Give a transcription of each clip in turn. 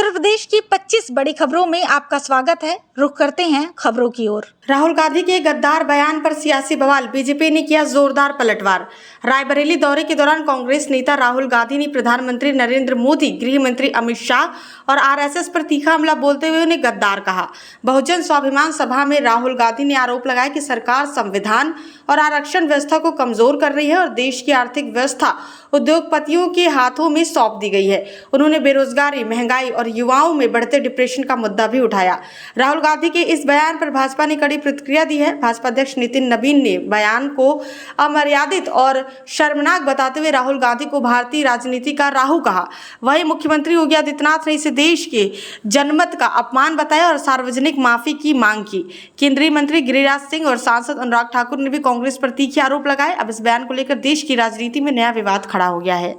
उत्तर प्रदेश की 25 बड़ी खबरों में आपका स्वागत है। रुख करते हैं खबरों की ओर। राहुल गांधी के गद्दार बयान पर सियासी बवाल, बीजेपी ने किया जोरदार पलटवार। रायबरेली दौरे के दौरान कांग्रेस नेता राहुल गांधी ने प्रधानमंत्री नरेंद्र मोदी, गृह मंत्री अमित शाह और आरएसएस पर तीखा हमला बोलते हुए उन्हें गद्दार कहा। बहुजन स्वाभिमान सभा में राहुल गांधी ने आरोप लगाया कि सरकार संविधान और आरक्षण व्यवस्था को कमजोर कर रही है और देश की आर्थिक व्यवस्था उद्योगपतियों के हाथों में सौंप दी गई है। उन्होंने बेरोजगारी, महंगाई और युवाओं में बढ़ते डिप्रेशन का मुद्दा भी उठाया। राहुल गांधी के इस बयान पर भाजपा ने कड़ी प्रतिक्रिया दी है। भाजपा अध्यक्ष नितिन नबीन ने बयान को अमर्यादित और शर्मनाक बताते हुए राहुल गांधी को भारतीय राजनीति का राहु कहा। वहीं मुख्यमंत्री योगी आदित्यनाथ ने इसे देश के जनमत का अपमान बताया और सार्वजनिक माफी की मांग की। केंद्रीय मंत्री गिरिराज सिंह और सांसद अनुराग ठाकुर ने भी कांग्रेस पर तीखे आरोप लगाए। अब इस बयान को लेकर देश की राजनीति में नया विवाद खड़ा हो गया है।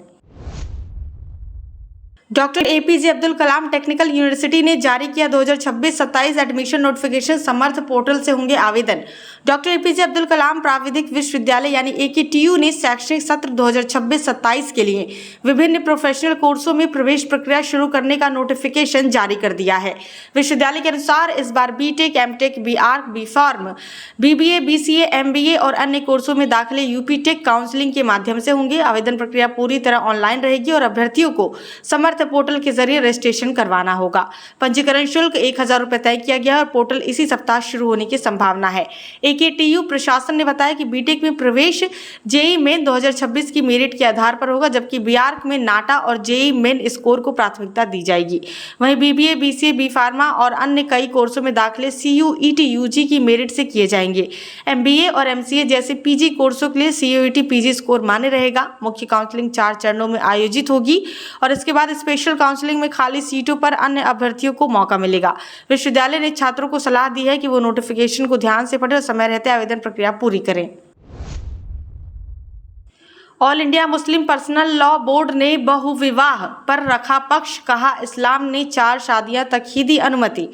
Doctor APJ Abdul Kalam technical university ने जारी किया 2026-27 एडमिशन नोटिफिकेशन। समर्थ पोर्टल से होंगे आवेदन। डॉक्टर एपीजे अब्दुल कलाम प्राविधिक विश्वविद्यालय यानी एकेटीयू ने शैक्षणिक सत्र 2026-27 के लिए विभिन्न प्रोफेशनल कोर्सों में प्रवेश प्रक्रिया शुरू करने का नोटिफिकेशन जारी कर दिया है। विश्वविद्यालय के अनुसार इस बार B Tech, M Tech, B Arch, B Pharm, BBA, BCA, MBA और अन्य कोर्सों में दाखिले यूपीटेक काउंसलिंग के माध्यम से होंगे। आवेदन प्रक्रिया पूरी तरह ऑनलाइन रहेगी और अभ्यर्थियों को समर्थ पोर्टल के जरिए रजिस्ट्रेशन करवाना होगा। पंजीकरण शुल्क 1000 रुपए तय किया गया है और पोर्टल इसी सप्ताह शुरू होने की संभावना है। एकेटीयू प्रशासन ने बताया कि बीटेक में प्रवेश जेईई मेन 2026 की मेरिट के आधार पर होगा, जबकि बीआर्क में नाटा और जेईई मेन स्कोर को प्राथमिकता दी जाएगी। वहीं बीबीए, बीसीए, बी फार्मा और अन्य कई कोर्सों में दाखिले सीयूईटी यूजी की मेरिट से किए जाएंगे। एमबीए और एमसीए जैसे पीजी कोर्सों के लिए सीयूईटी पीजी स्कोर मान्य रहेगा। मुख्य काउंसलिंग 4 चरणों में आयोजित होगी और इसके बाद स्पेशल काउंसलिंग में खाली सीटों पर अन्य अभ्यर्थियों को मौका मिलेगा। विश्वविद्यालय ने छात्रों को सलाह दी है कि वो नोटिफिकेशन को ध्यान से पढ़ें और समय रहते आवेदन प्रक्रिया पूरी करें। All India Muslim personal law board ने बहुविवाह पर रखा पक्ष, कहा इस्लाम ने 4 शादियां तक ही दी अनुमति।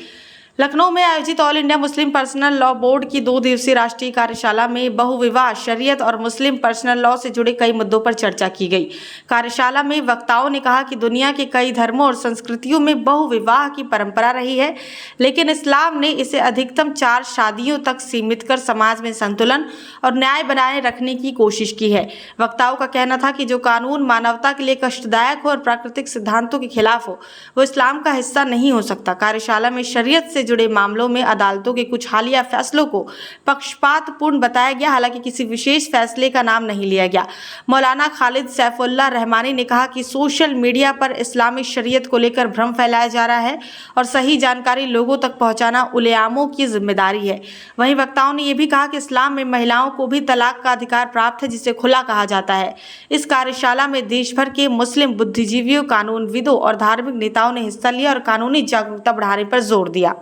लखनऊ में आयोजित all India Muslim personal law board की 2 दिवसीय राष्ट्रीय कार्यशाला में बहुविवाह, शरीयत और मुस्लिम पर्सनल लॉ से जुड़े कई मुद्दों पर चर्चा की गई। कार्यशाला में वक्ताओं ने कहा कि दुनिया के कई धर्मों और संस्कृतियों में बहुविवाह की परंपरा रही है, लेकिन इस्लाम ने इसे अधिकतम 4 शादियों तक सीमित कर समाज में संतुलन और न्याय बनाए रखने की कोशिश की है। वक्ताओं का कहना था कि जो कानून मानवता के लिए कष्टदायक हो और प्राकृतिक सिद्धांतों के खिलाफ हो, वो इस्लाम का हिस्सा नहीं हो सकता। कार्यशाला में शरीयत से जुड़े मामलों में अदालतों के कुछ हालिया फैसलों को पक्षपातपूर्ण बताया गया, हालांकि किसी विशेष फैसले का नाम नहीं लिया गया। मौलाना खालिद सैफुल्लाह रहमानी ने कहा कि सोशल मीडिया पर इस्लामी शरीयत को लेकर भ्रम फैलाया जा रहा है और सही जानकारी लोगों तक पहुंचाना उलेमाओं की जिम्मेदारी है। वहीं वक्ताओं ने यह भी कहा कि इस्लाम में महिलाओं को भी तलाक का अधिकार प्राप्त है, जिसे खुला कहा जाता है। इस कार्यशाला में देश भर के मुस्लिम बुद्धिजीवियों, कानूनविदों और धार्मिक नेताओं ने हिस्सा लिया और कानूनी जागरूकता बढ़ाने पर जोर दिया।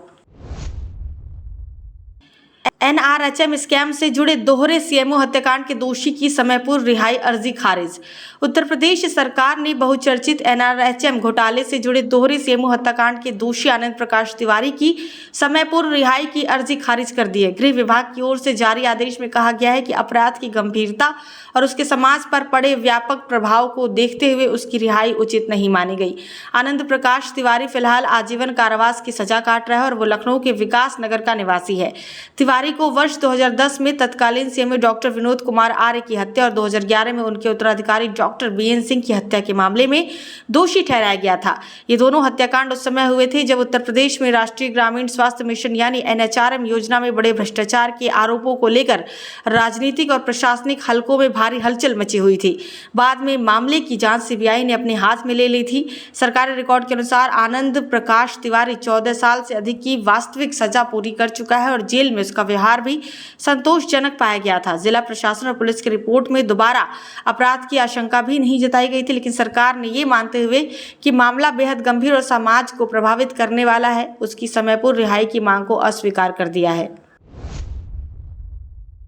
एनआरएचएम स्कैम से जुड़े दोहरे सीएमओ हत्याकांड के दोषी की समय पूर्व रिहाई अर्जी खारिज। उत्तर प्रदेश सरकार ने बहुचर्चित एनआरएचएम घोटाले से जुड़े दोहरे सीएमओ हत्याकांड के दोषी आनंद प्रकाश तिवारी की समय पूर्व रिहाई की अर्जी खारिज कर दी है। गृह विभाग की ओर से जारी आदेश में कहा गया है कि अपराध की गंभीरता और उसके समाज पर पड़े व्यापक प्रभाव को देखते हुए उसकी रिहाई उचित नहीं मानी गई। आनंद प्रकाश तिवारी फिलहाल आजीवन कारावास की सजा काट रहा है और वो लखनऊ के विकास नगर का निवासी है। तिवारी को वर्ष 2010 में तत्कालीन सीएमओ डॉक्टर विनोद कुमार आर्य की हत्या और 2011 में उनके उत्तराधिकारी डॉक्टर बीएन सिंह की हत्या के मामले में दोषी ठहराया गया था। ये दोनों हत्याकांड उस समय हुए थे जब उत्तर प्रदेश में राष्ट्रीय ग्रामीण स्वास्थ्य मिशन यानी एनएचआरएम योजना में बड़े भ्रष्टाचार के आरोपों को लेकर राजनीतिक और प्रशासनिक हलकों में भारी हलचल मची हुई थी। बाद में मामले की जांच सीबीआई ने अपने हाथ में ले ली थी। सरकारी रिकॉर्ड के अनुसार आनंद प्रकाश तिवारी 14 साल से अधिक की वास्तविक सजा पूरी कर चुका है और जेल में उसका व्यवहार भी संतोषजनक पाया गया था। जिला प्रशासन और पुलिस की रिपोर्ट में दोबारा अपराध की आशंका भी नहीं जताई गई थी, लेकिन सरकार ने ये मानते हुए कि मामला बेहद गंभीर और समाज को प्रभावित करने वाला है, उसकी समय पूर्व रिहाई की मांग को अस्वीकार कर दिया है।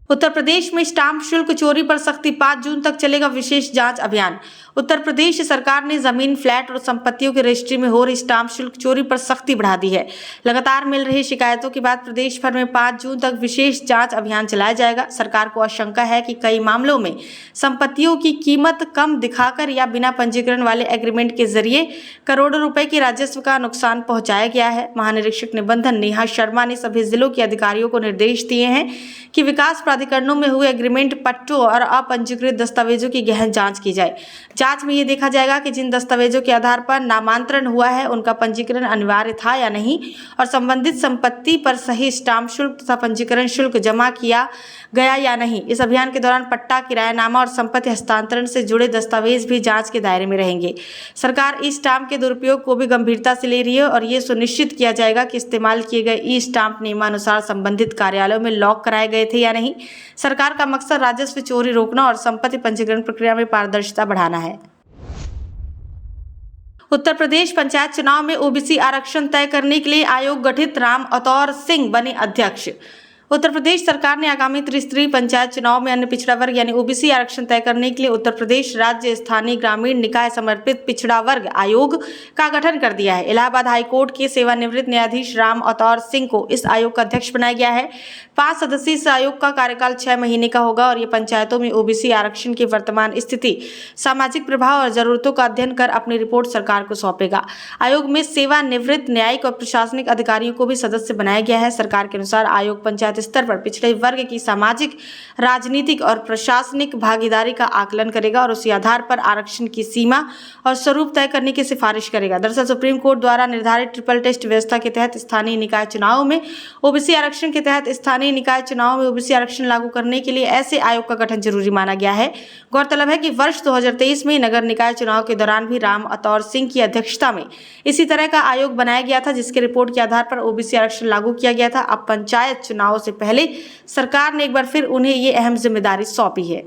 उत्तर प्रदेश में स्टाम्प शुल्क चोरी पर सख्ती, 5 जून तक चलेगा विशेष जांच अभियान। उत्तर प्रदेश सरकार ने जमीन, फ्लैट और संपत्तियों की रजिस्ट्री में हो रही स्टाम्प शुल्क चोरी पर सख्ती बढ़ा दी है। लगातार मिल रही शिकायतों के बाद प्रदेश भर में 5 जून तक विशेष जांच अभियान चलाया जाएगा। सरकार को आशंका है कि कई मामलों में संपत्तियों की कीमत कम दिखाकर या बिना पंजीकरण वाले एग्रीमेंट के जरिए करोड़ों रुपए के राजस्व का नुकसान पहुंचाया गया है। महानिरीक्षक निबंधन नेहा शर्मा ने सभी जिलों के अधिकारियों को निर्देश दिए हैं कि विकास प्राधिकरणों में हुए एग्रीमेंट, पट्टों और अपंजीकृत दस्तावेजों की गहन जांच की जाए। जांच में ये देखा जाएगा कि जिन दस्तावेजों के आधार पर नामांतरण हुआ है उनका पंजीकरण अनिवार्य था या नहीं और संबंधित संपत्ति पर सही स्टाम्प शुल्क तथा पंजीकरण शुल्क जमा किया गया या नहीं। इस अभियान के दौरान पट्टा, किरायानामा और संपत्ति हस्तांतरण से जुड़े दस्तावेज भी जांच के दायरे में रहेंगे। सरकार ई स्टाम्प के दुरुपयोग को भी गंभीरता से ले रही है और ये सुनिश्चित किया जाएगा कि इस्तेमाल किए गए ई स्टाम्प नियमानुसार संबंधित कार्यालयों में लॉक कराए गए थे या नहीं। सरकार का मकसद राजस्व चोरी रोकना और संपत्ति पंजीकरण प्रक्रिया में पारदर्शिता बढ़ाना है। उत्तर प्रदेश पंचायत चुनाव में ओबीसी आरक्षण तय करने के लिए आयोग गठित, राम अतौर सिंह बने अध्यक्ष। उत्तर प्रदेश सरकार ने आगामी त्रिस्तरीय पंचायत चुनाव में अन्य पिछड़ा वर्ग यानी ओबीसी आरक्षण तय करने के लिए उत्तर प्रदेश राज्य स्थानीय ग्रामीण निकाय समर्पित पिछड़ा वर्ग आयोग का गठन कर दिया है। इलाहाबाद हाईकोर्ट के सेवानिवृत्त न्यायाधीश राम अतौर सिंह को इस आयोग का अध्यक्ष बनाया गया है। 5 सदस्यीय इस आयोग का कार्यकाल 6 महीने का होगा और ये पंचायतों में ओबीसी आरक्षण की वर्तमान स्थिति, सामाजिक प्रभाव और जरूरतों का अध्ययन कर अपनी रिपोर्ट सरकार को सौंपेगा। आयोग में सेवानिवृत्त न्यायिक और प्रशासनिक अधिकारियों को भी सदस्य बनाया गया है। सरकार के अनुसार आयोग पंचायत स्तर पर पिछड़े वर्ग की सामाजिक, राजनीतिक और प्रशासनिक भागीदारी का आकलन करेगा और उसी आधार पर आरक्षण की सीमा और स्वरूप तय करने की सिफारिश करेगा। दरअसल सुप्रीम कोर्ट द्वारा निर्धारित ट्रिपल टेस्ट व्यवस्था के तहत स्थानीय निकाय चुनाव में ओबीसी आरक्षण के तहत स्थानीय निकाय चुनाव में ओबीसी आरक्षण लागू करने के लिए ऐसे आयोग का गठन जरूरी माना गया है। गौरतलब है कि वर्ष 2023 में नगर निकाय चुनाव के दौरान भी राम अतौर सिंह की अध्यक्षता में इसी तरह का आयोग बनाया गया था, जिसके रिपोर्ट के आधार पर ओबीसी आरक्षण लागू किया गया था। अब पंचायत चुनाव से पहले सरकार ने एक बार फिर उन्हें ये अहम जिम्मेदारी सौंपी है।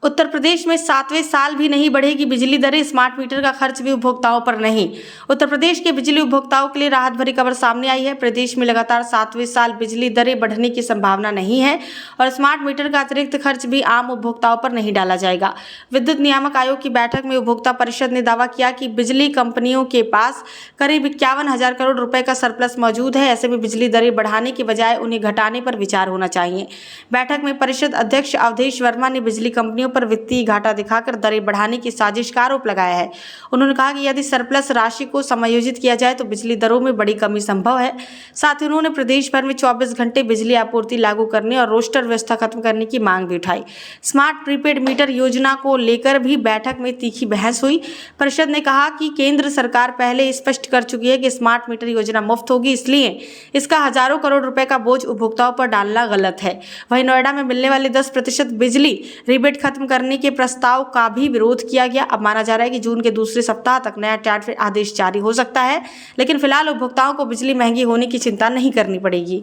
उत्तर प्रदेश में 7वें साल भी नहीं बढ़ेगी बिजली दरें, स्मार्ट मीटर का खर्च भी उपभोक्ताओं पर नहीं। उत्तर प्रदेश के बिजली उपभोक्ताओं के लिए राहत भरी खबर सामने आई है। प्रदेश में लगातार 7वें साल बिजली दरें बढ़ने की संभावना नहीं है और स्मार्ट मीटर का अतिरिक्त खर्च भी आम उपभोक्ताओं पर नहीं डाला जाएगा। विद्युत नियामक आयोग की बैठक में उपभोक्ता परिषद ने दावा किया कि बिजली कंपनियों के पास करीब 51,000 करोड़ रुपए का सरप्लस मौजूद है। ऐसे में बिजली दरें बढ़ाने के बजाय उन्हें घटाने पर विचार होना चाहिए। बैठक में परिषद अध्यक्ष अवधेश वर्मा ने बिजली कंपनियों पर वित्तीय घाटा दिखाकर दरें बढ़ाने की साजिश का आरोप लगाया है। उन्होंने कहा कि यदि सरप्लस राशि को समायोजित किया जाए तो बिजली दरों में बड़ी कमी संभव है। साथ ही उन्होंने प्रदेश भर में 24 घंटे बिजली आपूर्ति लागू करने और रोस्टर व्यवस्था खत्म करने की मांग भी उठाई। स्मार्ट प्रीपेड मीटर योजना को लेकर भी बैठक में तीखी बहस हुई। परिषद ने कहा कि केंद्र सरकार पहले स्पष्ट कर चुकी है कि स्मार्ट मीटर योजना मुफ्त होगी, इसलिए इसका हजारों करोड़ रुपए का बोझ उपभोक्ताओं पर डालना गलत है। वहीं नोएडा में मिलने वाले 10% बिजली रिबेट खत्म करने के प्रस्ताव का भी विरोध किया गया। अब माना जा रहा है कि जून के दूसरे सप्ताह तक नया टैरिफ आदेश जारी हो सकता है, लेकिन फिलहाल उपभोक्ताओं को बिजली महंगी होने की चिंता नहीं करनी पड़ेगी।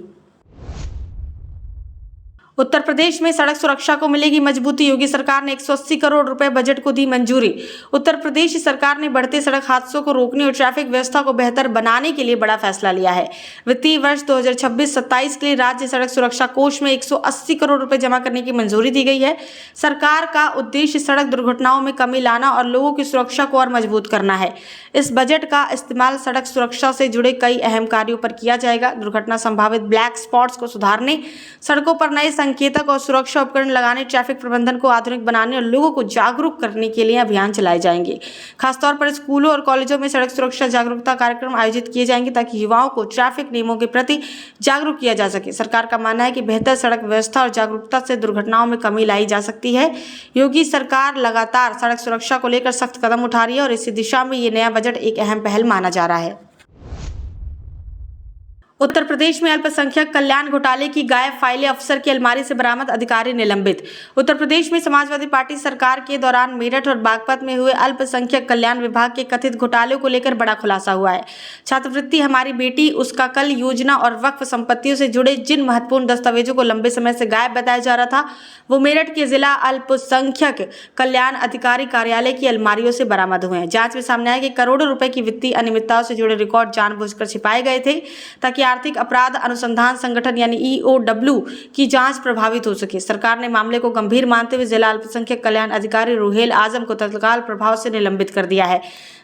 उत्तर प्रदेश में सड़क सुरक्षा को मिलेगी मजबूती, योगी सरकार ने 180 करोड़ रुपए बजट को दी मंजूरी। उत्तर प्रदेश सरकार ने बढ़ते सड़क हादसों को रोकने और ट्रैफिक व्यवस्था को बेहतर बनाने के लिए बड़ा फैसला लिया है। वित्तीय वर्ष 2026-27 के लिए राज्य सड़क सुरक्षा कोष में 180 करोड़ रुपए जमा करने की मंजूरी दी गई है। सरकार का उद्देश्य सड़क दुर्घटनाओं में कमी लाना और लोगों की सुरक्षा को और मजबूत करना है। इस बजट का इस्तेमाल सड़क सुरक्षा से जुड़े कई अहम कार्यों पर किया जाएगा। दुर्घटना संभावित ब्लैक स्पॉट्स को सुधारने, सड़कों पर नए संकेतक और सुरक्षा उपकरण लगाने, ट्रैफिक प्रबंधन को आधुनिक बनाने और लोगों को जागरूक करने के लिए अभियान चलाए जाएंगे। खासतौर पर स्कूलों और कॉलेजों में सड़क सुरक्षा जागरूकता कार्यक्रम आयोजित किए जाएंगे ताकि युवाओं को ट्रैफिक नियमों के प्रति जागरूक किया जा सके। सरकार का मानना है कि बेहतर सड़क व्यवस्था और जागरूकता से दुर्घटनाओं में कमी लाई जा सकती है। योगी सरकार लगातार सड़क सुरक्षा को लेकर सख्त कदम उठा रही है और इसी दिशा में ये नया बजट एक अहम पहल माना जा रहा है। उत्तर प्रदेश में अल्पसंख्यक कल्याण घोटाले की गायब फाइलें, अफसर की अलमारी से बरामद, अधिकारी निलंबित। उत्तर प्रदेश में समाजवादी पार्टी सरकार के दौरान मेरठ और बागपत में हुए अल्पसंख्यक कल्याण विभाग के कथित घोटाले को लेकर बड़ा खुलासा हुआ है। छात्रवृत्ति हमारी बेटी, उसका कल योजना और वक्फ संपत्तियों से जुड़े जिन महत्वपूर्ण दस्तावेजों को लंबे समय से गायब बताया जा रहा था, वो मेरठ के जिला अल्पसंख्यक कल्याण अधिकारी कार्यालय की अलमारियों से बरामद हुए हैं। जांच में सामने आया कि करोड़ों रुपए की वित्तीय अनियमितताओं से जुड़े रिकॉर्ड जानबूझकर छिपाए गए थे ताकि आर्थिक अपराध अनुसंधान संगठन यानी EOW की जांच प्रभावित हो सके। सरकार ने मामले को गंभीर मानते हुए जिला अल्पसंख्यक कल्याण अधिकारी रुहेल आजम को तत्काल प्रभाव से निलंबित कर दिया है।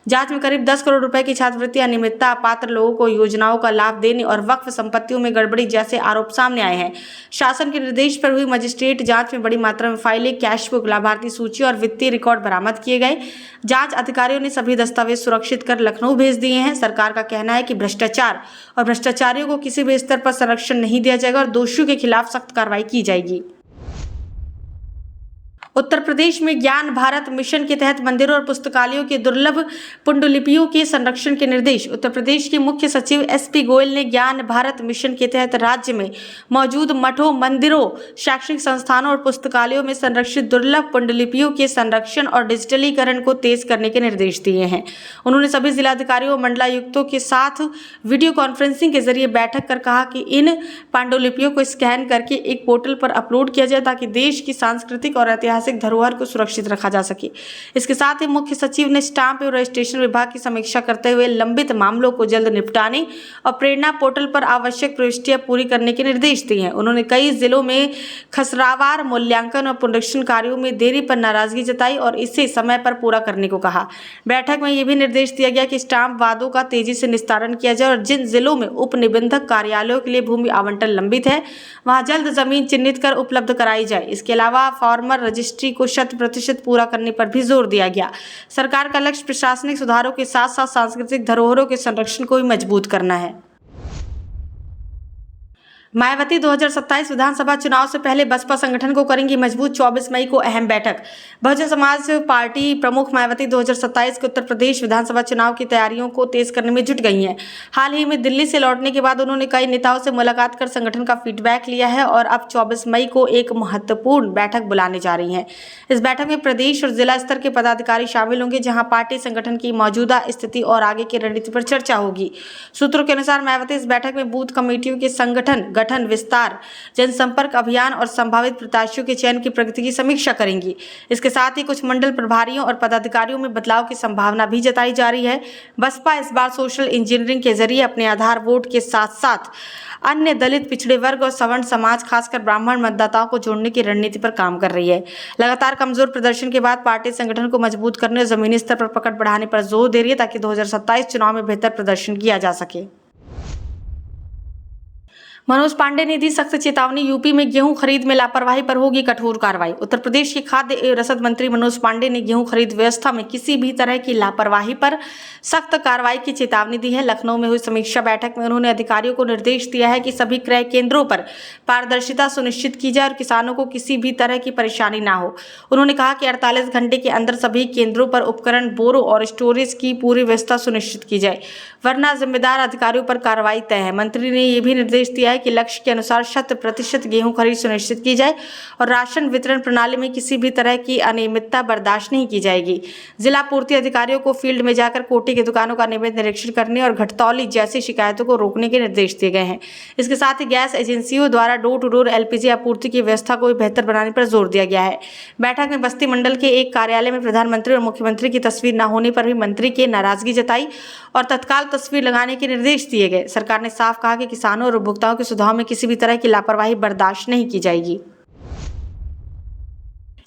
जांच में करीब 10 करोड़ रुपए की छात्रवृत्ति अनियमितता, अपात्र लोगों को योजनाओं का लाभ देने और वक्फ संपत्तियों में गड़बड़ी जैसे आरोप सामने आए हैं। शासन के निर्देश पर हुई मजिस्ट्रेट जांच में बड़ी मात्रा में फाइलें, कैश बुक, लाभार्थी सूची और वित्तीय रिकॉर्ड बरामद किए गए। जांच अधिकारियों ने सभी दस्तावेज सुरक्षित कर लखनऊ भेज दिए हैं। सरकार का कहना है कि भ्रष्टाचार और भ्रष्टाचारियों को किसी भी स्तर पर संरक्षण नहीं दिया जाएगा और दोषियों के खिलाफ सख्त कार्रवाई की जाएगी। उत्तर प्रदेश में ज्ञान भारत मिशन के तहत मंदिरों और पुस्तकालयों के दुर्लभ पुंडलिपियों के संरक्षण के निर्देश। उत्तर प्रदेश के मुख्य सचिव SP गोयल ने ज्ञान भारत मिशन के तहत राज्य में मौजूद मठों, मंदिरों, शैक्षणिक संस्थानों और पुस्तकालयों में संरक्षित दुर्लभ पुंडलिपियों के संरक्षण और डिजिटलीकरण को तेज करने के निर्देश दिए हैं। उन्होंने सभी जिलाधिकारियों और मंडलायुक्तों के साथ वीडियो कॉन्फ्रेंसिंग के जरिए बैठक कर कहा कि इन पांडुलिपियों को स्कैन करके एक पोर्टल पर अपलोड किया जाए ताकि देश की सांस्कृतिक और ऐतिहासिक धरोहर को सुरक्षित रखा जा सके। इसके साथ ही मुख्य सचिव ने स्टाम्प एवं रजिस्ट्रेशन विभाग की समीक्षा करते हुए लंबित मामलों को जल्द निपटाने और प्रेरणा पोर्टल पर आवश्यक प्रविष्टियां पूरी करने के निर्देश दिए हैं। उन्होंने कई जिलों में खसरावार मूल्यांकन और पुनरीक्षण कार्यों में देरी पर नाराजगी जताई और इसे समय पर पूरा करने को कहा। बैठक में यह भी निर्देश दिया गया कि स्टाम्प वादों का तेजी से निस्तारण किया जाए और जिन जिलों में उप निबंधक कार्यालयों के लिए भूमि आवंटन लंबित है वहां जल्द जमीन चिन्हित कर उपलब्ध कराई जाए। इसके अलावा फॉर्मर रजिस्ट्री को 100% पूरा करने पर भी जोर दिया गया। सरकार का लक्ष्य प्रशासनिक सुधारों के साथ साथ सांस्कृतिक धरोहरों के संरक्षण को भी मजबूत करना है। मायावती 2027 विधानसभा चुनाव से पहले बसपा संगठन को करेंगी मजबूत। 24 मई को अहम बैठक। बहुजन समाज पार्टी प्रमुख मायावती 2027 के उत्तर प्रदेश विधानसभा चुनाव की तैयारियों को तेज करने में जुट गई हैं। हाल ही में दिल्ली से लौटने के बाद उन्होंने कई नेताओं से मुलाकात कर संगठन का फीडबैक लिया है और अब 24 मई को एक महत्वपूर्ण बैठक बुलाने जा रही हैं। इस बैठक में प्रदेश और जिला स्तर के पदाधिकारी शामिल होंगे, जहां पार्टी संगठन की मौजूदा स्थिति और आगे की रणनीति पर चर्चा होगी। सूत्रों के अनुसार मायावती इस बैठक में बूथ कमेटियों के संगठन, गठन, विस्तार, जनसंपर्क अभियान और संभावित प्रत्याशियों के चयन की प्रगति की समीक्षा करेंगी। इसके साथ ही कुछ मंडल प्रभारियों और पदाधिकारियों में बदलाव की संभावना भी जताई जा रही है। बसपा इस बार सोशल इंजीनियरिंग के जरिए अपने आधार वोट के साथ साथ अन्य दलित, पिछड़े वर्ग और सवर्ण समाज, खासकर ब्राह्मण मतदाताओं को जोड़ने की रणनीति पर काम कर रही है। लगातार कमजोर प्रदर्शन के बाद पार्टी संगठन को मजबूत करने और जमीनी स्तर पर पकड़ बढ़ाने पर जोर दे रही है ताकि 2027 चुनाव में बेहतर प्रदर्शन किया जा सके। मनोज पांडे ने दी सख्त चेतावनी। यूपी में गेहूं खरीद में लापरवाही पर होगी कठोर कार्रवाई। उत्तर प्रदेश के खाद्य एवं रसद मंत्री मनोज पांडे ने गेहूं खरीद व्यवस्था में किसी भी तरह की लापरवाही पर सख्त कार्रवाई की चेतावनी दी है। लखनऊ में हुई समीक्षा बैठक में उन्होंने अधिकारियों को निर्देश दिया है कि सभी क्रय केंद्रों पर पारदर्शिता सुनिश्चित की जाए और किसानों को किसी भी तरह की परेशानी ना हो। उन्होंने कहा कि 48 घंटे के अंदर सभी केंद्रों पर उपकरण, बोरों और स्टोरेज की पूरी व्यवस्था सुनिश्चित की जाए, वरना जिम्मेदार अधिकारियों पर कार्रवाई तय है। मंत्री ने यह भी निर्देश दिया है कि लक्ष्य के अनुसार 100% गेहूं खरीद सुनिश्चित की जाए और राशन वितरण प्रणाली में किसी भी तरह की अनियमितता बर्दाश्त नहीं की जाएगी। जिला पूर्ति अधिकारियों को फील्ड में जाकर कोटी की दुकानों का नियमित निरीक्षण करने और घटतौली जैसी शिकायतों को रोकने के निर्देश दिए गए हैं। इसके साथ ही गैस एजेंसियों द्वारा डोर टू डोर LPG आपूर्ति की व्यवस्था को भी बेहतर बनाने पर जोर दिया गया है। बैठक में बस्ती मंडल के एक कार्यालय में प्रधानमंत्री और मुख्यमंत्री की तस्वीर न होने पर भी मंत्री की नाराजगी जताई और तत्काल तस्वीर लगाने के निर्देश दिए गए। सरकार ने साफ कहा कि किसानों और उपभोक्ताओं के सुधार में किसी भी तरह की लापरवाही बर्दाश्त नहीं की जाएगी।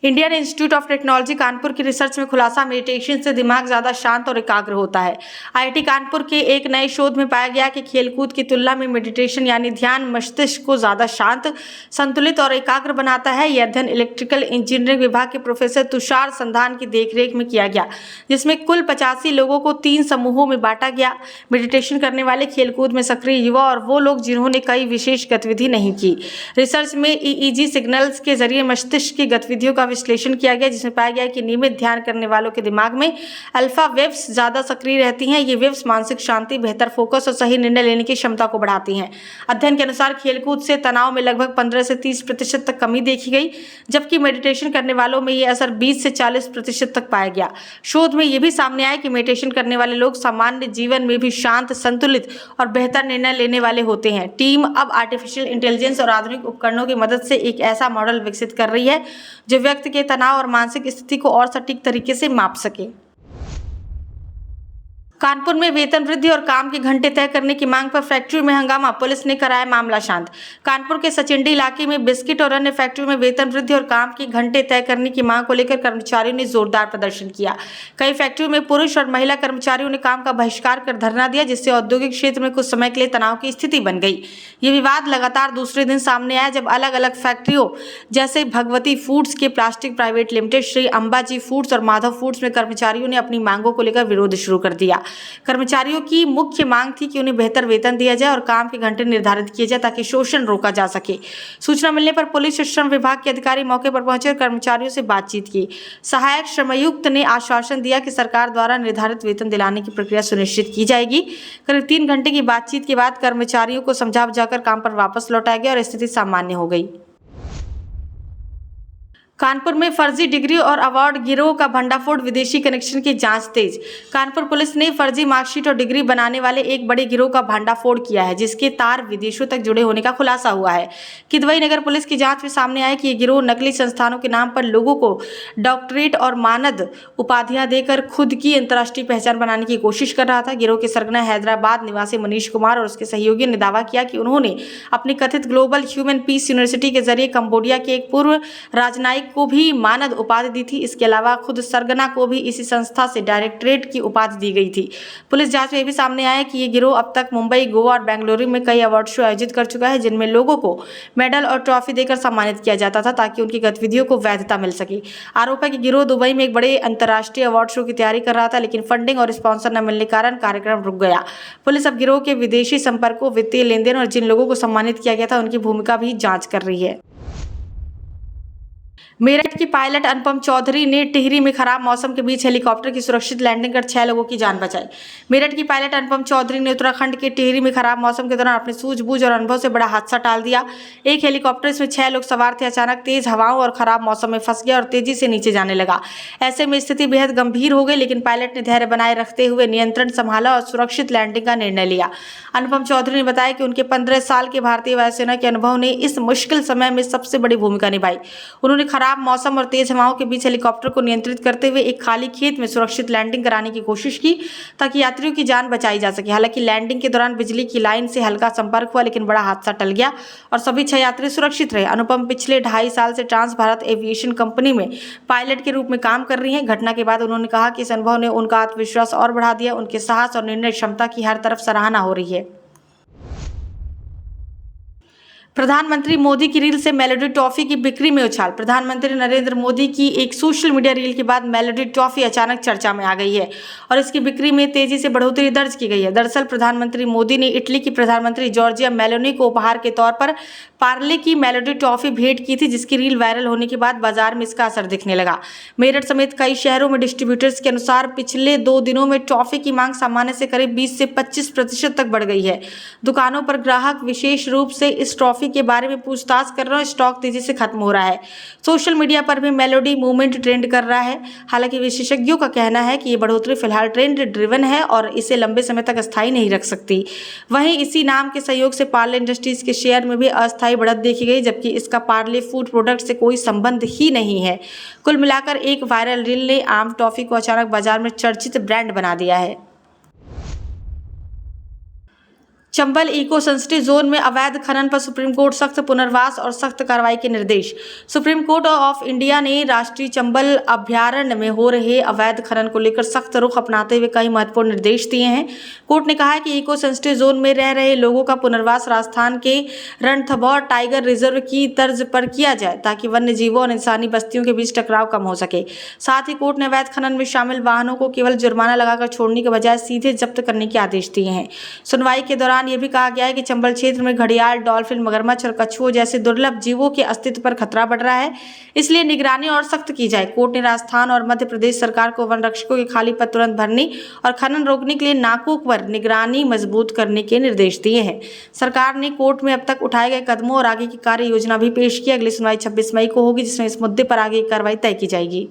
Indian institute of technology Kanpur की रिसर्च में खुलासा, मेडिटेशन से दिमाग ज्यादा शांत और एकाग्र होता है। IIT कानपुर के एक नए शोध में पाया गया कि खेलकूद की तुलना में मेडिटेशन यानी ध्यान मस्तिष्क को ज्यादा शांत, संतुलित और एकाग्र बनाता है। यह अध्ययन इलेक्ट्रिकल इंजीनियरिंग विभाग के प्रोफेसर तुषार संधान की देखरेख में किया गया, जिसमें कुल 85 लोगों को 3 समूहों में बांटा गया। मेडिटेशन करने वाले, खेलकूद में सक्रिय युवा और वो लोग जिन्होंने कई विशेष गतिविधि नहीं की। रिसर्च में EEG सिग्नल्स के जरिए मस्तिष्क की गतिविधियों का विश्लेषण किया गया, जिसमें पाया गया कि नियमित ध्यान करने वालों के दिमाग में अल्फा वेव्स ज्यादा सक्रिय रहती हैं। ये वेव्स मानसिक शांति, बेहतर फोकस और सही निर्णय लेने की क्षमता को बढ़ाती हैं। अध्ययन के अनुसार खेलकूद से तनाव में लगभग 15 से 30% तक कमी देखी गई, जबकि मेडिटेशन करने वालों में ये असर 20 से 40% तक पाया गया। शोध में यह भी सामने आया कि मेडिटेशन करने वाले लोग सामान्य जीवन में भी शांत, संतुलित और बेहतर निर्णय लेने वाले होते हैं। टीम अब आर्टिफिशियल इंटेलिजेंस और आधुनिक उपकरणों की मदद से एक ऐसा मॉडल विकसित कर रही है जो व्यक्ति के तनाव और मानसिक स्थिति को और सटीक तरीके से माप सके। कानपुर में वेतन वृद्धि और काम के घंटे तय करने की मांग पर फैक्ट्री में हंगामा, पुलिस ने कराया मामला शांत। कानपुर के सचिंडी इलाके में बिस्किट और अन्य फैक्ट्री में वेतन वृद्धि और काम के घंटे तय करने की मांग को लेकर कर्मचारियों ने जोरदार प्रदर्शन किया। कई फैक्ट्रियों में पुरुष और महिला कर्मचारियों ने काम का बहिष्कार कर धरना दिया, जिससे औद्योगिक क्षेत्र में कुछ समय के लिए तनाव की स्थिति बन गई। ये विवाद लगातार दूसरे दिन सामने आया, जब अलग अलग फैक्ट्रियों जैसे भगवती फूड्स के plastic private limited, Shri Ambaji foods और माधव फूड्स में कर्मचारियों ने अपनी मांगों को लेकर विरोध शुरू कर दिया। कर्मचारियों की मुख्य मांग थी कि उन्हें बेहतर वेतन दिया जाए और काम के घंटे निर्धारित किए जाए ताकि शोषण रोका जा सके। सूचना मिलने पर पुलिस और श्रम विभाग के अधिकारी मौके पर पहुंचे और कर्मचारियों से बातचीत की। सहायक श्रमायुक्त ने आश्वासन दिया कि सरकार द्वारा निर्धारित वेतन दिलाने की प्रक्रिया सुनिश्चित की जाएगी। करीब 3 घंटे की बातचीत के बाद कर्मचारियों को समझा बुझाकर काम पर वापस लौटाया गया और स्थिति सामान्य हो गई। कानपुर में फर्जी डिग्री और अवार्ड गिरोह का भंडाफोड़, विदेशी कनेक्शन की जांच तेज। कानपुर पुलिस ने फर्जी मार्कशीट और डिग्री बनाने वाले एक बड़े गिरोह का भंडाफोड़ किया है, जिसके तार विदेशों तक जुड़े होने का खुलासा हुआ है। किदवई नगर पुलिस की जांच में सामने आया कि ये गिरोह नकली संस्थानों के नाम पर लोगों को डॉक्टरेट और मानद उपाधियां देकर खुद की अंतर्राष्ट्रीय पहचान बनाने की कोशिश कर रहा था। गिरोह के सरगना हैदराबाद निवासी मनीष कुमार और उसके सहयोगियों ने दावा किया कि उन्होंने अपनी कथित ग्लोबल ह्यूमन पीस यूनिवर्सिटी के जरिए कंबोडिया के एक पूर्व राजनयिक को भी मानद उपाधि दी थी। इसके अलावा खुद सरगना को भी इसी संस्था से डायरेक्टरेट की उपाधि दी गई थी। पुलिस जांच में यह भी सामने आया कि ये गिरोह अब तक मुंबई, गोवा और बेंगलुरु में कई अवार्ड शो आयोजित कर चुका है, जिनमें लोगों को मेडल और ट्रॉफी देकर सम्मानित किया जाता था ताकि उनकी गतिविधियों को वैधता मिल सके। आरोप है कि गिरोह दुबई में एक बड़े अंतर्राष्ट्रीय अवार्ड शो की तैयारी कर रहा था, लेकिन फंडिंग और स्पॉन्सर न मिलने के कारण कार्यक्रम रुक गया। पुलिस अब गिरोह के विदेशी संपर्कों, वित्तीय लेनदेन और जिन लोगों को सम्मानित किया गया था उनकी भूमिका भी जांच कर रही है। मेरठ की पायलट अनुपम चौधरी ने टिहरी में खराब मौसम के बीच हेलीकॉप्टर की सुरक्षित लैंडिंग कर 6 लोगों की जान बचाई। मेरठ की पायलट अनुपम चौधरी ने उत्तराखंड के टिहरी में खराब मौसम के दौरान अपने सूझबूझ और अनुभव से बड़ा हादसा टाल दिया। एक हेलीकॉप्टर, इसमें 6 लोग सवार थे, अचानक तेज हवाओं और खराब मौसम में फंस गया और तेजी से नीचे जाने लगा। ऐसे में स्थिति बेहद गंभीर हो गई, लेकिन पायलट ने धैर्य बनाए रखते हुए नियंत्रण संभाला और सुरक्षित लैंडिंग का निर्णय लिया। अनुपम चौधरी ने बताया कि उनके 15 साल के भारतीय वायुसेना के अनुभव ने इस मुश्किल समय में सबसे बड़ी भूमिका निभाई। उन्होंने खराब मौसम और तेज हवाओं के बीच हेलीकॉप्टर को नियंत्रित करते हुए एक खाली खेत में सुरक्षित लैंडिंग कराने की कोशिश की ताकि यात्रियों की जान बचाई जा सके। हालांकि लैंडिंग के दौरान बिजली की लाइन से हल्का संपर्क हुआ, लेकिन बड़ा हादसा टल गया और सभी 6 यात्री सुरक्षित रहे। अनुपम पिछले 2.5 साल से ट्रांस भारत एविएशन कंपनी में पायलट के रूप में काम कर रही हैं। घटना के बाद उन्होंने कहा कि इस अनुभव ने उनका आत्मविश्वास और बढ़ा दिया। उनके साहस और निर्णय क्षमता की हर तरफ सराहना हो रही है। प्रधानमंत्री मोदी की रील से मेलोडी टॉफी की बिक्री में उछाल। प्रधानमंत्री नरेंद्र मोदी की एक सोशल मीडिया रील के बाद मेलोडी टॉफी अचानक चर्चा में आ गई है और इसकी बिक्री में तेजी से बढ़ोतरी दर्ज की गई है। दरअसल प्रधानमंत्री मोदी ने इटली की प्रधानमंत्री जॉर्जिया मेलोनी को उपहार के तौर पर पार्ले की मेलोडी टॉफी भेंट की थी, जिसकी रील वायरल होने के बाद बाजार में इसका असर दिखने लगा। मेरठ समेत कई शहरों में डिस्ट्रीब्यूटर्स के अनुसार पिछले 2 दिनों में टॉफी की मांग सामान्य से करीब 20 से 25% तक बढ़ गई है। दुकानों पर ग्राहक विशेष रूप से इस ट्रॉफी के बारे में पूछताछ कर रहे हैं। स्टॉक तेजी से खत्म हो रहा है। सोशल मीडिया पर भी मेलोडी मूवमेंट ट्रेंड कर रहा है। हालांकि विशेषज्ञों का कहना है कि ये बढ़ोतरी फिलहाल ट्रेंड ड्रिवन है और इसे लंबे समय तक अस्थायी नहीं रख सकती। वहीं इसी नाम के सहयोग से पार्ले इंडस्ट्रीज के शेयर में भी अस्थायी बढ़त देखी गई, जबकि इसका पार्ले फूड प्रोडक्ट से कोई संबंध ही नहीं है। कुल मिलाकर एक वायरल रील ने आम टॉफी को अचानक बाजार में चर्चित ब्रांड बना दिया है। चंबल इको सेंसिटिव जोन में अवैध खनन पर सुप्रीम कोर्ट सख्त पुनर्वास और सख्त कार्रवाई के निर्देश। सुप्रीम कोर्ट ऑफ इंडिया ने राष्ट्रीय चंबल अभ्यारण्य में हो रहे अवैध खनन को लेकर सख्त रुख अपनाते हुए कई महत्वपूर्ण निर्देश दिए हैं। कोर्ट ने कहा है कि इको सेंसिटिव जोन में रह रहे लोगों का पुनर्वास राजस्थान के रणथंभौर टाइगर रिजर्व की तर्ज पर किया जाए ताकि वन्य जीवों और इंसानी बस्तियों के बीच टकराव कम हो सके। साथ ही कोर्ट ने अवैध खनन में शामिल वाहनों को केवल जुर्माना लगाकर छोड़ने के बजाय सीधे जब्त करने के आदेश दिए हैं। सुनवाई के दौरान यह भी कहा गया है कि चंबल क्षेत्र में घड़ियाल, डॉल्फिन, मगरमच्छ और कछुओं जैसे दुर्लभ जीवों के अस्तित्व पर खतरा बढ़ रहा है, इसलिए निगरानी और सख्त की जाए। कोर्ट ने राजस्थान और मध्य प्रदेश सरकार को वन रक्षकों के खाली पद तुरंत भरने और खनन रोकने के लिए नाकों पर निगरानी मजबूत करने के निर्देश दिए हैं। सरकार ने कोर्ट में अब तक उठाए गए कदमों और आगे की कार्य योजना भी पेश की। अगली सुनवाई 26 मई को होगी, जिसमें इस मुद्दे पर आगे की कार्रवाई तय की जाएगी।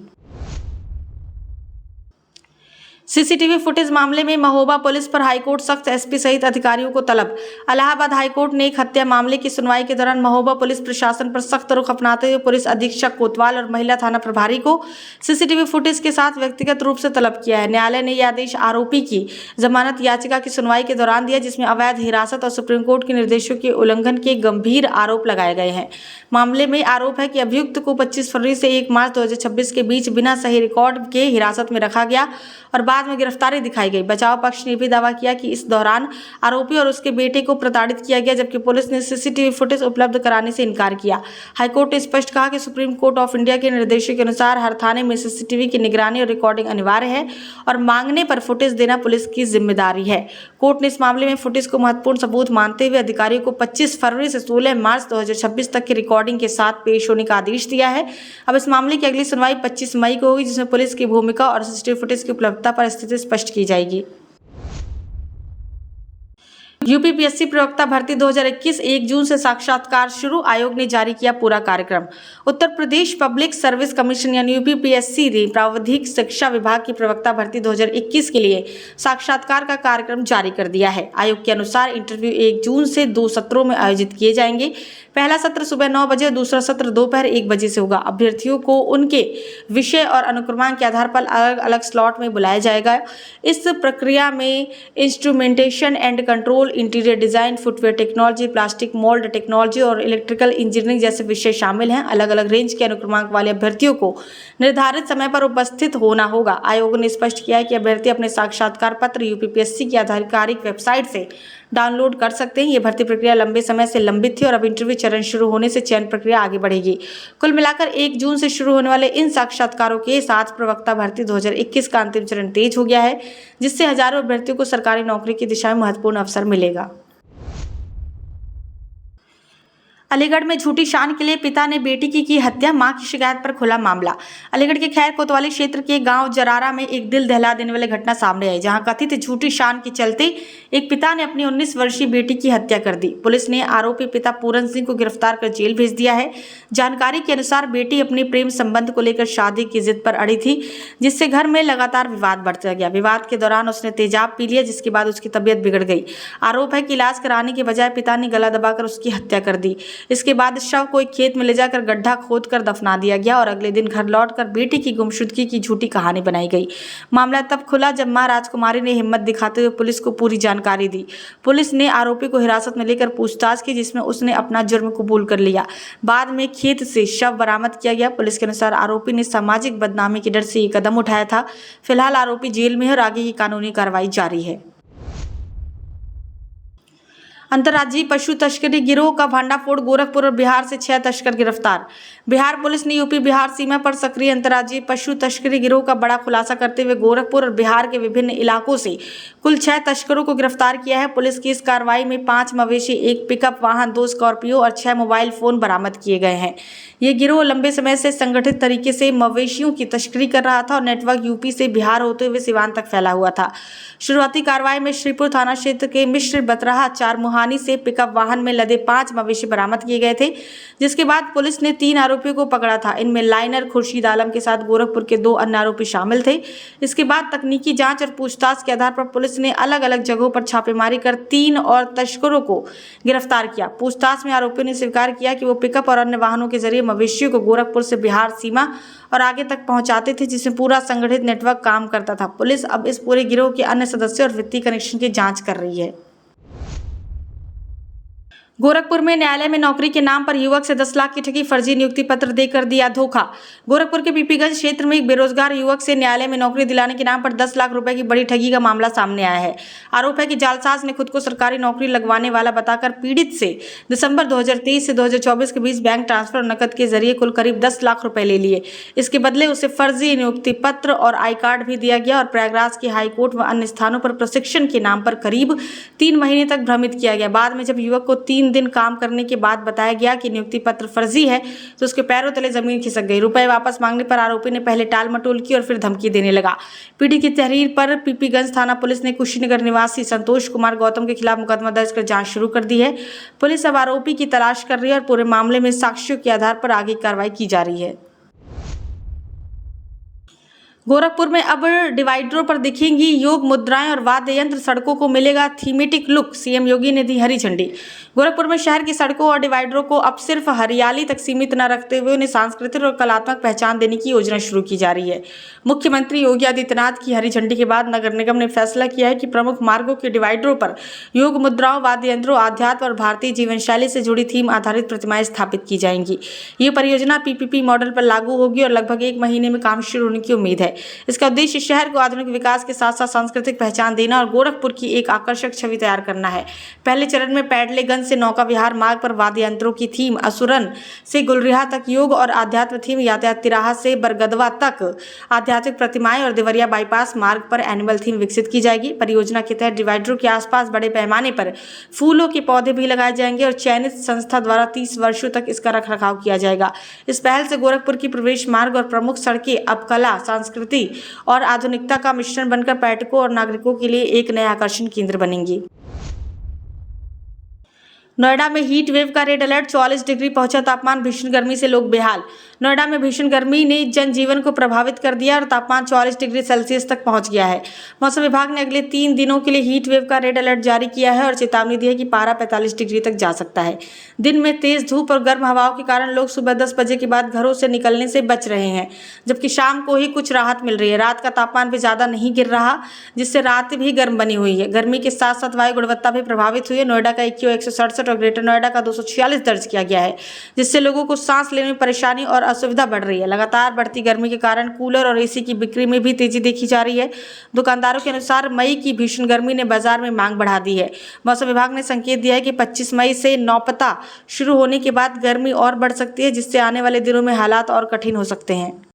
सीसीटीवी फुटेज मामले में महोबा पुलिस पर हाईकोर्ट सख्त एसपी सहित अधिकारियों को तलब। इलाहाबाद हाईकोर्ट ने एक हत्या मामले की सुनवाई के दौरान महोबा पुलिस प्रशासन पर सख्त रुख अपनाते हुए पुलिस अधीक्षक कोतवाल और महिला थाना प्रभारी को सीसीटीवी फुटेज के साथ व्यक्तिगत रूप से तलब किया है। न्यायालय ने यह आदेश आरोपी की जमानत याचिका की सुनवाई के दौरान दिया, जिसमें अवैध हिरासत और सुप्रीम कोर्ट के निर्देशों के उल्लंघन के गंभीर आरोप लगाए गए हैं। मामले में आरोप है कि अभियुक्त को 25 फरवरी से 1 मार्च 2026 के बीच बिना सही रिकॉर्ड के हिरासत में रखा गया और बाद में गिरफ्तारी दिखाई गई। बचाव पक्ष ने भी दावा किया कि इस दौरान आरोपी और उसके बेटे को प्रताड़ित किया गया, जबकि पुलिस ने सीसीटीवी फुटेज उपलब्ध कराने से इनकार किया। हाईकोर्ट ने स्पष्ट कहा कि सुप्रीम कोर्ट ऑफ इंडिया के निर्देशों के अनुसार हर थाने में सीसीटीवी की निगरानी और रिकॉर्डिंग अनिवार्य है और मांगने पर फुटेज देना पुलिस की जिम्मेदारी है। कोर्ट ने इस मामले में फुटेज को महत्वपूर्ण सबूत मानते हुए अधिकारियों को 25 फरवरी से 16 मार्च 2026 तक की रिकॉर्डिंग के साथ पेश होने का आदेश दिया है। अब इस मामले की अगली सुनवाई 25 मई को होगी, जिसमें पुलिस की भूमिका और सीसीटीवी फुटेज की उपलब्धता पर स्थिति स्पष्ट की जाएगी। यूपीपीएससी प्रवक्ता भर्ती 2021 1 जून से साक्षात्कार शुरू, आयोग ने जारी किया पूरा कार्यक्रम। Uttar Pradesh public service commission यानी यूपीपीएससी ने प्रावधिक शिक्षा विभाग की प्रवक्ता भर्ती 2021 के लिए साक्षात्कार का कार्यक्रम जारी कर दिया है। आयोग के अनुसार इंटरव्यू 1 जून से 2 सत्रों में आयोजित किए जाएंगे। पहला सत्र सुबह 9 बजे, दूसरा सत्र दोपहर 1 बजे से होगा। अभ्यर्थियों को उनके विषय और अनुक्रमांक के आधार पर अलग अलग स्लॉट में बुलाया जाएगा। इस प्रक्रिया में instrumentation and control, interior design, footwear technology, plastic mould technology और इलेक्ट्रिकल इंजीनियरिंग जैसे विषय शामिल हैं। अलग अलग रेंज के अनुक्रमांक वाले अभ्यर्थियों को निर्धारित समय पर उपस्थित होना होगा। आयोग ने स्पष्ट किया है कि अभ्यर्थी अपने साक्षात्कार पत्र यूपीपीएससी की आधिकारिक वेबसाइट से डाउनलोड कर सकते हैं। ये भर्ती प्रक्रिया लंबे समय से लंबित थी और अब इंटरव्यू चरण शुरू होने से चयन प्रक्रिया आगे बढ़ेगी। कुल मिलाकर 1 जून से शुरू होने वाले इन साक्षात्कारों के साथ प्रवक्ता भर्ती 2021 का अंतिम चरण तेज हो गया है, जिससे हजारों अभ्यर्थियों को सरकारी नौकरी की दिशा में महत्वपूर्ण अवसर मिलेगा। अलीगढ़ में झूठी शान के लिए पिता ने बेटी की हत्या, मां की शिकायत पर खुला मामला। अलीगढ़ के खैर कोतवाली क्षेत्र के गांव जरारा में एक दिल दहला देने वाली घटना सामने आई, जहां कथित झूठी शान के चलते एक पिता ने अपनी 19 वर्षीय बेटी की हत्या कर दी। पुलिस ने आरोपी पिता पूरन सिंह को गिरफ्तार कर जेल भेज दिया है। जानकारी के अनुसार बेटी अपने प्रेम संबंध को लेकर शादी की जिद पर अड़ी थी, जिससे घर में लगातार विवाद बढ़ता गया। विवाद के दौरान उसने तेजाब पी लिया, जिसके बाद उसकी तबीयत बिगड़ गई। आरोप है कि इलाज कराने के बजाय पिता ने गला दबाकर उसकी हत्या कर दी। इसके बाद शव को एक खेत में ले जाकर गड्ढा खोदकर दफना दिया गया और अगले दिन घर लौटकर बेटी की गुमशुदगी की झूठी कहानी बनाई गई। मामला तब खुला जब मां राजकुमारी ने हिम्मत दिखाते हुए पुलिस को पूरी जानकारी दी। पुलिस ने आरोपी को हिरासत में लेकर पूछताछ की, जिसमें उसने अपना जुर्म कबूल कर लिया। बाद में खेत से शव बरामद किया गया। पुलिस के अनुसार आरोपी ने सामाजिक बदनामी के डर से ये कदम उठाया था। फिलहाल आरोपी जेल में है और आगे की कानूनी कार्रवाई जारी है। अंतर्राज्यीय पशु तस्करी गिरोह का भंडाफोड़, गोरखपुर और बिहार से 6 तस्कर गिरफ्तार। बिहार पुलिस ने यूपी बिहार सीमा पर सक्रिय अंतर्राज्यीय पशु तस्करी गिरोह का बड़ा खुलासा करते हुए गोरखपुर और बिहार के विभिन्न इलाकों से कुल 6 तस्करों को गिरफ्तार किया है। पुलिस की इस कार्रवाई में 5 मवेशी, 1 पिकअप वाहन, 2 स्कॉर्पियो और 6 मोबाइल फोन बरामद किए गए हैं। ये गिरोह लंबे समय से संगठित तरीके से मवेशियों की तस्करी कर रहा था और नेटवर्क यूपी से बिहार होते हुए सिवान तक फैला हुआ था। शुरुआती कार्रवाई में श्रीपुर थाना क्षेत्र के मिश्र बतराहा चार मुहानी से पिकअप वाहन में लदे 5 मवेशी बरामद किए गए थे, जिसके बाद पुलिस ने 3 आरोपियों को पकड़ा था। इनमें लाइनर खुर्शीद आलम के साथ गोरखपुर के 2 अन्य आरोपी शामिल थे। इसके बाद तकनीकी जांच और पूछताछ के आधार पर पुलिस ने अलग अलग जगहों पर छापेमारी कर 3 और तस्करों को गिरफ्तार किया। पूछताछ में आरोपियों ने स्वीकार किया कि वो पिकअप और अन्य वाहनों के जरिए मवेशियों को गोरखपुर से बिहार सीमा और आगे तक पहुंचाते थे, जिसमें पूरा संगठित नेटवर्क काम करता था। पुलिस अब इस पूरे गिरोह के अन्य सदस्यों और वित्तीय कनेक्शन की जांच कर रही है। गोरखपुर में न्यायालय में नौकरी के नाम पर युवक से 10 लाख की ठगी, फर्जी नियुक्ति पत्र देकर दिया धोखा। गोरखपुर के पीपीगंज क्षेत्र में एक बेरोजगार युवक से न्यायालय में नौकरी दिलाने के नाम पर 10 लाख रुपए की बड़ी ठगी का मामला सामने आया है। आरोप है कि जालसाज ने खुद को सरकारी नौकरी लगवाने वाला बताकर पीड़ित से दिसंबर 2023 से 2024 के बीच बैंक ट्रांसफर और नकद के जरिए कुल करीब 10 लाख रुपए ले लिए। इसके बदले उसे फर्जी नियुक्ति पत्र और आई कार्ड भी दिया गया और प्रयागराज की हाईकोर्ट व अन्य स्थानों पर प्रशिक्षण के नाम पर करीब 3 महीने तक भ्रमित किया गया। बाद में जब युवक को 3 दिन काम करने के बाद बताया गया कि नियुक्ति पत्र फर्जी है, तो उसके पैरों तले जमीन खिसक गई। रुपए वापस मांगने पर आरोपी ने पहले टाल मटोल की और फिर धमकी देने लगा। पीड़ित की तहरीर पर पीपीगंज थाना पुलिस ने कुशीनगर निवासी संतोष कुमार गौतम के खिलाफ मुकदमा दर्ज कर जांच शुरू कर दी है। पुलिस अब आरोपी की तलाश कर रही है और पूरे मामले में साक्ष्यों के आधार पर आगे कार्रवाई की जा रही है। गोरखपुर में अब डिवाइडरों पर दिखेंगी योग मुद्राएं और वाद्य यंत्र, सड़कों को मिलेगा थीमेटिक लुक, सीएम योगी ने दी हरी झंडी। गोरखपुर में शहर की सड़कों और डिवाइडरों को अब सिर्फ हरियाली तक सीमित न रखते हुए उन्हें सांस्कृतिक और कलात्मक पहचान देने की योजना शुरू की जा रही है। मुख्यमंत्री योगी आदित्यनाथ की हरी झंडी के बाद नगर निगम ने फैसला किया है कि प्रमुख मार्गों के डिवाइडरों पर योग मुद्राओं, वाद्य यंत्रों, आध्यात्म और भारतीय जीवन शैली से जुड़ी थीम आधारित प्रतिमाएं स्थापित की जाएंगी। ये परियोजना पीपीपी मॉडल पर लागू होगी और लगभग 1 महीने में काम शुरू होने की उम्मीद है। इसका उद्देश्य शहर को आधुनिक विकास के साथ साथ सांस्कृतिक पहचान देना और गोरखपुर की एक आकर्षक छवि तैयार करना है। पहले चरण में पैडलेगंज से नौका विहार मार्ग पर वाद्य यंत्रों की थीम, असुरन से गुलरिहा तक योग और आध्यात्म थीम, यातायात तिराहा से बरगदवा तक आध्यात्मिक प्रतिमाएं और देवरिया बाईपास मार्ग पर एनिमल थीम विकसित की जाएगी। परियोजना के तहत डिवाइडरों के आसपास बड़े पैमाने पर फूलों के पौधे भी लगाए जाएंगे और चयनित संस्था द्वारा 30 वर्षों तक इसका रखरखाव किया जाएगा। इस पहल से गोरखपुर की प्रवेश मार्ग और प्रमुख सड़कें अब कला, संस्कृति और आधुनिकता का मिश्रण बनकर पर्यटकों और नागरिकों के लिए एक नया आकर्षण केंद्र बनेंगी। नोएडा में हीट वेव का रेड अलर्ट, 44 डिग्री पहुंचा तापमान, भीषण गर्मी से लोग बेहाल। नोएडा में भीषण गर्मी ने जनजीवन को प्रभावित कर दिया और तापमान 44 डिग्री सेल्सियस तक पहुंच गया है। मौसम विभाग ने अगले 3 दिनों के लिए हीट वेव का रेड अलर्ट जारी किया है और चेतावनी दी है कि पारा 45 डिग्री तक जा सकता है। दिन में तेज धूप और गर्म हवाओं के कारण लोग सुबह 10 बजे के बाद घरों से निकलने से बच रहे हैं, जबकि शाम को ही कुछ राहत मिल रही है। रात का तापमान भी ज्यादा नहीं गिर रहा, जिससे रात भी गर्म बनी हुई है। गर्मी के साथ साथ वायु गुणवत्ता भी प्रभावित हुई है। नोएडा का EQ 167 और ग्रेटर नोएडा का 246 दर्ज किया गया है, जिससे लोगों को सांस लेने में परेशानी और असुविधा बढ़ रही है। लगातार बढ़ती गर्मी के कारण कूलर और AC की बिक्री में भी तेजी देखी जा रही है। दुकानदारों के अनुसार मई की भीषण गर्मी ने बाजार में मांग बढ़ा दी है। मौसम विभाग ने संकेत दिया है कि 25 मई से नौपता शुरू होने के बाद गर्मी और बढ़ सकती है, जिससे आने वाले दिनों में हालात और कठिन हो सकते हैं।